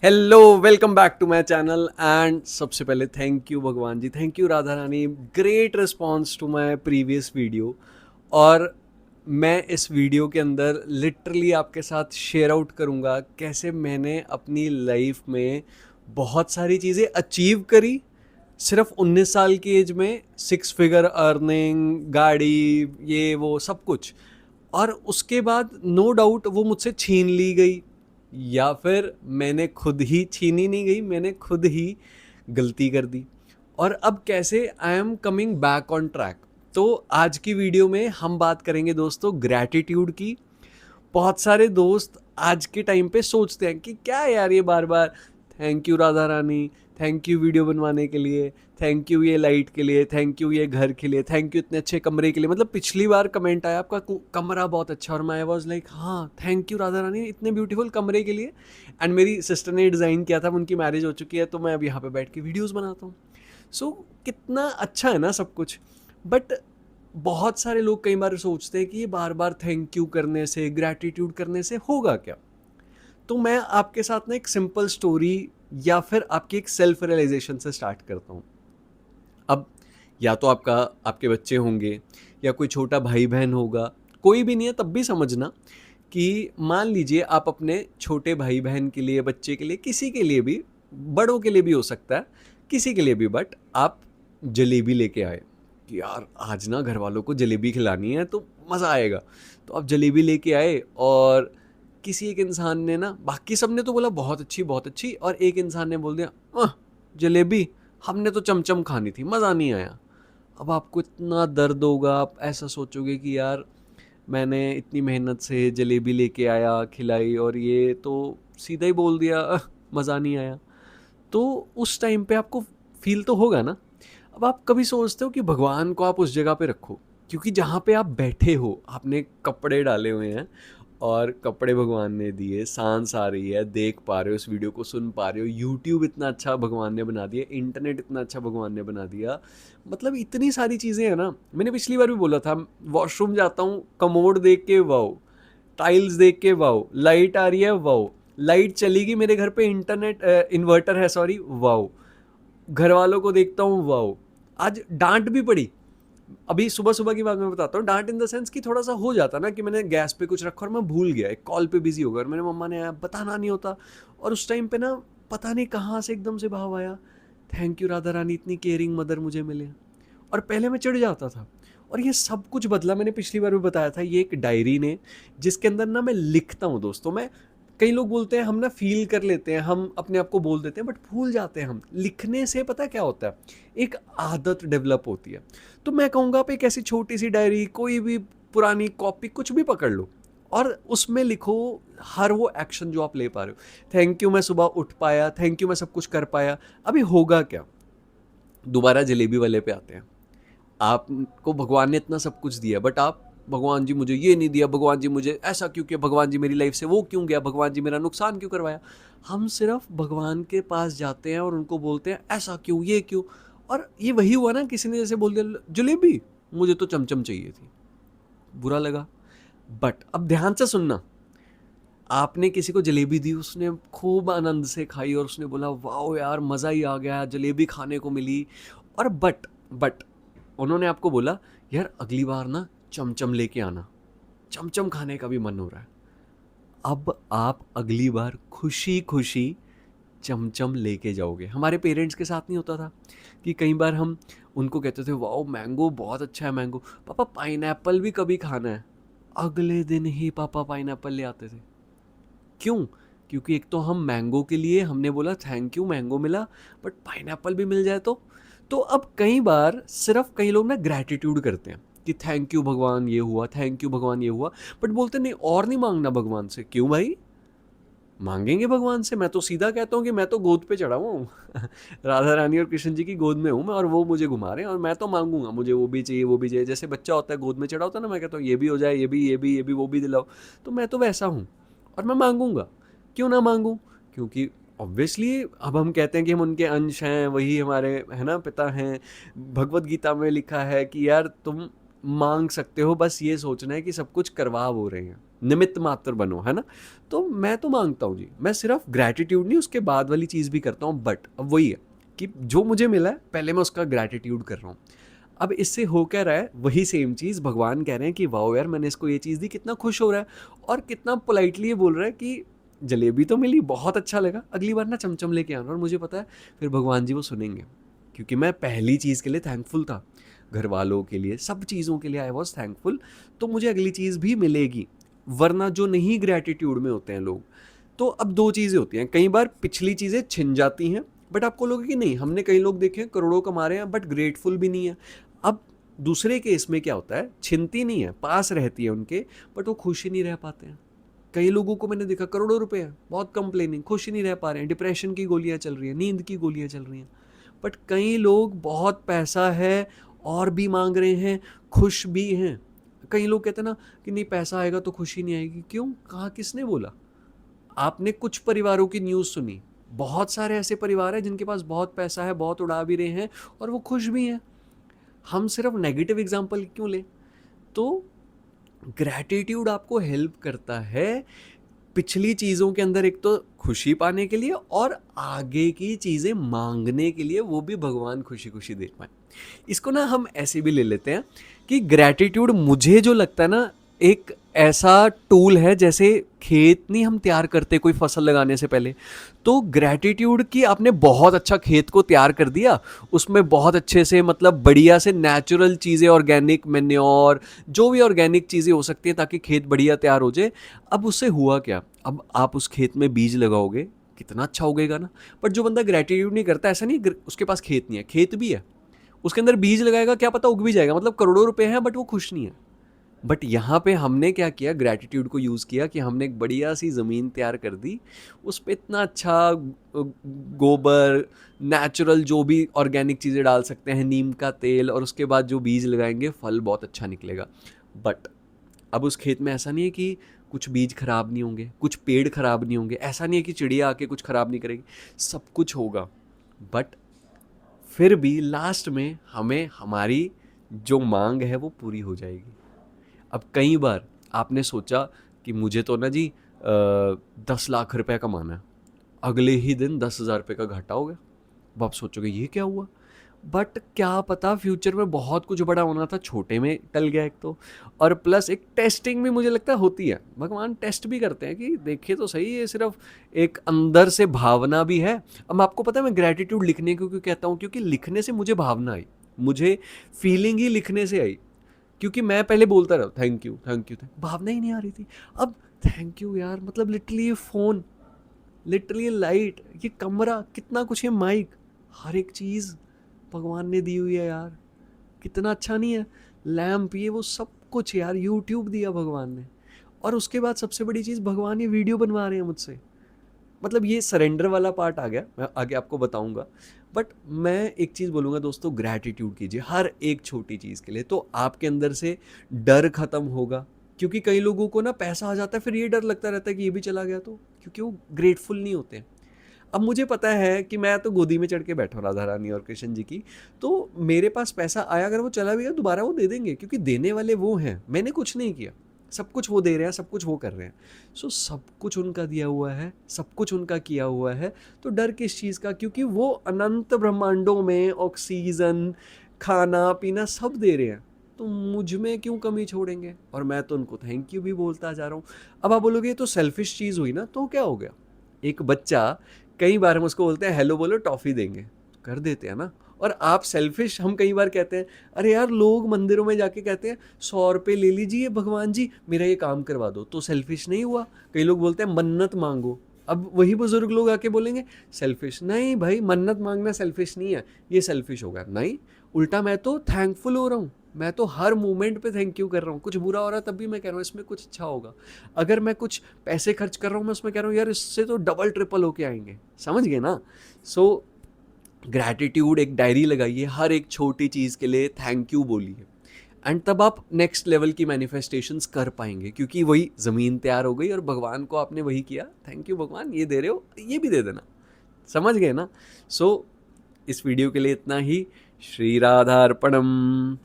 Hello, welcome back to my channel and सबसे पहले thank you भगवान जी, thank you Radha Rani. Great response to my previous video. और मैं इस वीडियो के अंदर लिटरली आपके साथ शेयर आउट करूँगा कैसे मैंने अपनी लाइफ में बहुत सारी चीज़ें अचीव करी सिर्फ 19 साल की एज में। 6 फिगर अर्निंग, गाड़ी, ये वो सब कुछ। और उसके बाद नो डाउट वो मुझसे छीन ली गई, या फिर मैंने खुद ही छीनी नहीं गई, मैंने खुद ही गलती कर दी। और अब कैसे I am coming back on track. तो आज की वीडियो में हम बात करेंगे दोस्तों ग्रैटिट्यूड की। बहुत सारे दोस्त आज के टाइम पे सोचते हैं कि क्या यार ये बार बार thank you Radha Rani, thank you video बनवाने के लिए, थैंक यू ये लाइट के लिए, थैंक यू ये घर के लिए, थैंक यू इतने अच्छे कमरे के लिए। मतलब पिछली बार कमेंट आया आपका कमरा बहुत अच्छा, और मैं वाज लाइक हाँ थैंक यू राधा रानी इतने ब्यूटीफुल कमरे के लिए। एंड मेरी सिस्टर ने डिज़ाइन किया था, उनकी मैरिज हो चुकी है, तो मैं अब यहाँ पे बैठ के वीडियोज़ बनाता हूँ। सो कितना अच्छा है ना सब कुछ। बट बहुत सारे लोग कई बार सोचते हैं कि ये बार बार थैंक यू करने से, ग्रैटिट्यूड करने से होगा क्या। तो मैं आपके साथ ना एक सिंपल स्टोरी या फिर आपकी एक सेल्फ रियलाइजेशन से स्टार्ट करता हूँ। अब या तो आपके बच्चे होंगे, या कोई छोटा भाई बहन होगा, कोई भी नहीं है तब भी समझना कि मान लीजिए आप अपने छोटे भाई बहन के लिए, बच्चे के लिए, किसी के लिए भी, बड़ों के लिए भी हो सकता है, किसी के लिए भी, बट आप जलेबी लेके आए कि यार आज ना घर वालों को जलेबी खिलानी है तो मज़ा आएगा। तो आप जलेबी लेके आए, और किसी एक इंसान ने ना, बाकी सब ने तो बोला बहुत अच्छी बहुत अच्छी, और एक इंसान ने बोल दिया जलेबी हमने तो चमचम खानी थी, मज़ा नहीं आया। अब आपको इतना दर्द होगा, आप ऐसा सोचोगे कि यार मैंने इतनी मेहनत से जलेबी लेके आया, खिलाई, और ये तो सीधा ही बोल दिया मज़ा नहीं आया। तो उस टाइम पे आपको फील तो होगा ना। अब आप कभी सोचते हो कि भगवान को आप उस जगह पे रखो, क्योंकि जहाँ पे आप बैठे हो, आपने कपड़े डाले हुए हैं, और कपड़े भगवान ने दिए, सांस आ रही है, देख पा रहे हो, इस वीडियो को सुन पा रहे हो, यूट्यूब इतना अच्छा भगवान ने बना दिया, इंटरनेट इतना अच्छा भगवान ने बना दिया। मतलब इतनी सारी चीज़ें हैं ना। मैंने पिछली बार भी बोला था, वॉशरूम जाता हूँ, कमोड देख के वाओ, टाइल्स देख के वाओ, लाइट आ रही है वाओ, लाइट चलेगी मेरे घर पे, इंटरनेट इन्वर्टर है सॉरी वाओ, घर वालों को देखता हूँ वाओ। आज डांट भी पड़ी। अभी सुबह सुबह की बात मैं बताता हूँ, डांट इन द सेंस कि थोड़ा सा हो जाता ना कि मैंने गैस पे कुछ रखा और मैं भूल गया, एक कॉल पे बिजी हो गया, और मेरे मम्मा ने बताना नहीं होता। और उस टाइम पे ना पता नहीं कहाँ से एकदम से भाव आया, थैंक यू राधा रानी इतनी केयरिंग मदर मुझे मिले। और पहले मैं चिढ़ जाता था, और ये सब कुछ बदला। मैंने पिछली बार भी बताया था, ये एक डायरी ने, जिसके अंदर ना मैं लिखता हूँ दोस्तों। मैं, कई लोग बोलते हैं हम ना फील कर लेते हैं, हम अपने आप को बोल देते हैं, बट भूल जाते हैं हम। लिखने से पता क्या होता है, एक आदत डेवलप होती है। तो मैं कहूँगा आप एक ऐसी छोटी सी डायरी, कोई भी पुरानी कॉपी, कुछ भी पकड़ लो, और उसमें लिखो हर वो एक्शन जो आप ले पा रहे हो। थैंक यू मैं सुबह उठ पाया, थैंक यू मैं सब कुछ कर पाया। अभी होगा क्या, दोबारा जलेबी वाले पे आते हैं। आपको भगवान ने इतना सब कुछ दिया, बट आप, भगवान जी मुझे ये नहीं दिया, भगवान जी मुझे ऐसा क्यों किया, भगवान जी मेरी लाइफ से वो क्यों गया, भगवान जी मेरा नुकसान क्यों करवाया। हम सिर्फ भगवान के पास जाते हैं और उनको बोलते हैं ऐसा क्यों, ये क्यों। और ये वही हुआ ना, किसी ने जैसे बोल दिया जलेबी, मुझे तो चमचम चाहिए थी, बुरा लगा। बट अब ध्यान से सुनना, आपने किसी को जलेबी दी, उसने खूब आनंद से खाई, और उसने बोला वाह यार मज़ा ही आ गया, जलेबी खाने को मिली। और बट उन्होंने आपको बोला यार अगली बार ना चमचम लेके आना, चमचम खाने का भी मन हो रहा है। अब आप अगली बार खुशी खुशी चमचम लेके जाओगे। हमारे पेरेंट्स के साथ नहीं होता था कि कई बार हम उनको कहते थे वाओ मैंगो बहुत अच्छा है, मैंगो पापा पाइनएप्पल भी कभी खाना है, अगले दिन ही पापा पाइनएप्पल ले आते थे। क्यों? क्योंकि एक तो हम मैंगो के लिए हमने बोला थैंक यू मैंगो मिला, बट पाइनएप्पल भी मिल जाए तो अब कई बार सिर्फ कई लोग ना ग्रैटिट्यूड करते हैं कि थैंक यू भगवान ये हुआ, थैंक यू भगवान ये हुआ, बट बोलते नहीं और नहीं मांगना भगवान से। क्यों भाई, मांगेंगे भगवान से। मैं तो सीधा कहता हूँ कि मैं तो गोद पे चढ़ा हुआ हूँ राधा रानी और कृष्ण जी की गोद में हूँ मैं, और वो मुझे घुमा रहे हैं, और मैं तो मांगूंगा मुझे वो भी चाहिए वो भी चाहिए। जैसे बच्चा होता है गोद में चढ़ा होता है ना, मैं कहता हूँ ये भी हो जाए, ये भी वो भी दिलाओ। तो मैं तो वैसा हूँ, और मैं मांगूंगा। क्यों ना मांगूं, क्योंकि ऑब्वियसली अब हम कहते हैं कि हम उनके अंश हैं, वही हमारे है ना पिता हैं। भगवत गीता में लिखा है कि यार तुम मांग सकते हो, बस ये सोचना है कि सब कुछ करवा वो रहे हैं, निमित्त मात्र बनो, है ना। तो मैं तो मांगता हूँ जी, मैं सिर्फ ग्रैटिट्यूड नहीं, उसके बाद वाली चीज़ भी करता हूँ, बट अब वही है कि जो मुझे मिला है पहले मैं उसका ग्रैटिट्यूड कर रहा हूँ। अब इससे हो क्या रहा है, वही सेम चीज़ भगवान कह रहे हैं कि वाओ यार मैंने इसको ये चीज़ दी, कितना खुश हो रहा है और कितना पोलाइटली ये बोल रहा है कि जलेबी तो मिली, बहुत अच्छा लगा, अगली बार ना चमचम लेके आना। और मुझे पता है फिर भगवान जी वो सुनेंगे, क्योंकि मैं पहली चीज़ के लिए थैंकफुल था, घर वालों के लिए, सब चीज़ों के लिए आई वॉज थैंकफुल, तो मुझे अगली चीज़ भी मिलेगी। वरना जो नहीं ग्रैटिट्यूड में होते हैं लोग, तो अब दो चीज़ें होती हैं, कई बार पिछली चीज़ें छिन जाती हैं, बट आपको लोगों कि नहीं, हमने कई लोग देखे हैं करोड़ों कमा रहे हैं बट ग्रेटफुल भी नहीं है। अब दूसरे केस में क्या होता है, छिनती नहीं है, पास रहती है उनके, बट वो खुश ही नहीं रह पाते हैं। कई लोगों को मैंने देखा करोड़ों रुपए हैं, बहुत कंप्लेनिंग, खुश ही नहीं रह पा रहे हैं, डिप्रेशन की गोलियां चल रही हैं, नींद की गोलियां चल रही हैं। बट कई लोग बहुत पैसा है और भी मांग रहे हैं, खुश भी हैं। कई लोग कहते हैं ना कि नहीं पैसा आएगा तो खुशी नहीं आएगी, क्यों, कहा, किसने बोला। आपने कुछ परिवारों की न्यूज़ सुनी, बहुत सारे ऐसे परिवार हैं जिनके पास बहुत पैसा है, बहुत उड़ा भी रहे हैं और वो खुश भी हैं। हम सिर्फ नेगेटिव एग्जाम्पल क्यों लें। तो ग्रैटिट्यूड आपको हेल्प करता है पिछली चीज़ों के अंदर एक तो खुशी पाने के लिए और आगे की चीज़ें मांगने के लिए, वो भी भगवान खुशी खुशी दे पाए। इसको ना हम ऐसे भी ले लेते हैं कि ग्रैटिट्यूड मुझे जो लगता है ना एक ऐसा टूल है, जैसे खेत नहीं हम तैयार करते कोई फसल लगाने से पहले, तो ग्रैटिट्यूड की आपने बहुत अच्छा खेत को तैयार कर दिया, उसमें बहुत अच्छे से मतलब बढ़िया से नेचुरल चीज़ें, ऑर्गेनिक मैन्योर, जो भी ऑर्गेनिक चीज़ें हो सकती हैं ताकि खेत बढ़िया तैयार हो जाए। अब उससे हुआ क्या, अब आप उस खेत में बीज लगाओगे, कितना अच्छा उगेगा ना। बट जो बंदा ग्रैटिट्यूड नहीं करता, ऐसा नहीं उसके पास खेत नहीं है, खेत भी है, उसके अंदर बीज लगाएगा, क्या पता उग भी जाएगा, मतलब करोड़ों रुपए हैं बट वो खुश नहीं है। बट यहाँ पे हमने क्या किया, ग्रैटिट्यूड को यूज़ किया कि हमने एक बढ़िया सी ज़मीन तैयार कर दी, उस पर इतना अच्छा गोबर, नेचुरल जो भी ऑर्गेनिक चीज़ें डाल सकते हैं, नीम का तेल, और उसके बाद जो बीज लगाएंगे फल बहुत अच्छा निकलेगा। बट अब उस खेत में ऐसा नहीं है कि कुछ बीज खराब नहीं होंगे, कुछ पेड़ खराब नहीं होंगे, ऐसा नहीं है कि चिड़िया आके कुछ खराब नहीं करेगी, सब कुछ होगा। बट फिर भी लास्ट में हमें हमारी जो मांग है वो पूरी हो जाएगी। अब कई बार आपने सोचा कि मुझे तो ना जी 10 लाख रुपए कमाना है, अगले ही दिन 10,000 रुपये का घाटा हो गया। अब आप सोचोगे ये क्या हुआ, बट क्या पता फ्यूचर में बहुत कुछ बड़ा होना था, छोटे में टल गया एक तो, और प्लस एक टेस्टिंग भी मुझे लगता है होती है, भगवान टेस्ट भी करते हैं कि देखिए तो सही, ये सिर्फ एक अंदर से भावना भी है। अब आपको पता है मैं ग्रैटिट्यूड लिखने को क्यों कहता हूँ, क्योंकि लिखने से मुझे भावना आई, मुझे फीलिंग ही लिखने से आई। क्योंकि मैं पहले बोलता रहा थैंक यू थैंक यू, भावना ही नहीं आ रही थी। अब थैंक यू यार, मतलब लिटरली ये फ़ोन, लिटरली लाइट, ये कमरा, कितना कुछ है, माइक, हर एक चीज़ भगवान ने दी हुई है यार, कितना अच्छा नहीं है। लैम्प, ये वो सब कुछ यार, यूट्यूब दिया भगवान ने। और उसके बाद सबसे बड़ी चीज़, भगवान ये वीडियो बनवा रहे हैं मुझसे। मतलब ये सरेंडर वाला पार्ट आ गया, मैं आगे आपको बताऊंगा। बट मैं एक चीज़ बोलूँगा दोस्तों, ग्रैटिट्यूड कीजिए हर एक छोटी चीज़ के लिए, तो आपके अंदर से डर ख़त्म होगा। क्योंकि कई लोगों को ना पैसा आ जाता है, फिर ये डर लगता रहता है कि ये भी चला गया तो, क्योंकि वो ग्रेटफुल नहीं होते। अब मुझे पता है कि मैं तो गोदी में चढ़ के बैठा हूँ राधा रानी और कृष्ण जी की, तो मेरे पास पैसा आया, अगर वो चला भी गया दोबारा वो दे देंगे, क्योंकि देने वाले वो हैं, मैंने कुछ नहीं किया, सब कुछ वो दे रहे हैं, सब कुछ वो कर रहे हैं। सो सब कुछ उनका दिया हुआ है, सब कुछ उनका किया हुआ है, तो डर किस चीज़ का, क्योंकि वो अनंत ब्रह्मांडों में ऑक्सीजन, खाना पीना सब दे रहे हैं, तो मुझ में क्यों कमी छोड़ेंगे। और मैं तो उनको थैंक यू भी बोलता जा रहा हूँ। अब आप बोलोगे ये तो सेल्फिश चीज़ हुई ना, तो क्या हो गया, एक बच्चा, कई बार हम उसको बोलते हैं हेलो बोलो टॉफ़ी देंगे, तो कर देते हैं ना। और आप सेल्फिश, हम कई बार कहते हैं, अरे यार लोग मंदिरों में जाके कहते हैं 100 रुपये ले लीजिए भगवान जी मेरा ये काम करवा दो, तो सेल्फिश नहीं हुआ। कई लोग बोलते हैं मन्नत मांगो, अब वही बुजुर्ग लोग आके बोलेंगे सेल्फिश नहीं भाई, मन्नत मांगना सेल्फिश नहीं है, ये सेल्फिश होगा। नहीं, उल्टा मैं तो थैंकफुल हो रहा हूँ, मैं तो हर मोमेंट पे थैंक यू कर रहा हूँ। कुछ बुरा हो रहा है तब भी मैं कह रहा हूँ इसमें कुछ अच्छा होगा। अगर मैं कुछ पैसे खर्च कर रहा हूँ, मैं उसमें कह रहा हूँ यार इससे तो डबल ट्रिपल होके आएंगे, समझ गए ना। सो ग्रैटिट्यूड, एक डायरी लगाइए, हर एक छोटी चीज़ के लिए थैंक यू बोलिए, एंड तब आप नेक्स्ट लेवल की मैनिफेस्टेशंस कर पाएंगे, क्योंकि वही ज़मीन तैयार हो गई और भगवान को आपने वही किया, थैंक यू भगवान, ये दे रहे हो ये भी दे देना, समझ गए ना। सो इस वीडियो के लिए इतना ही। श्री राधा अर्पणम।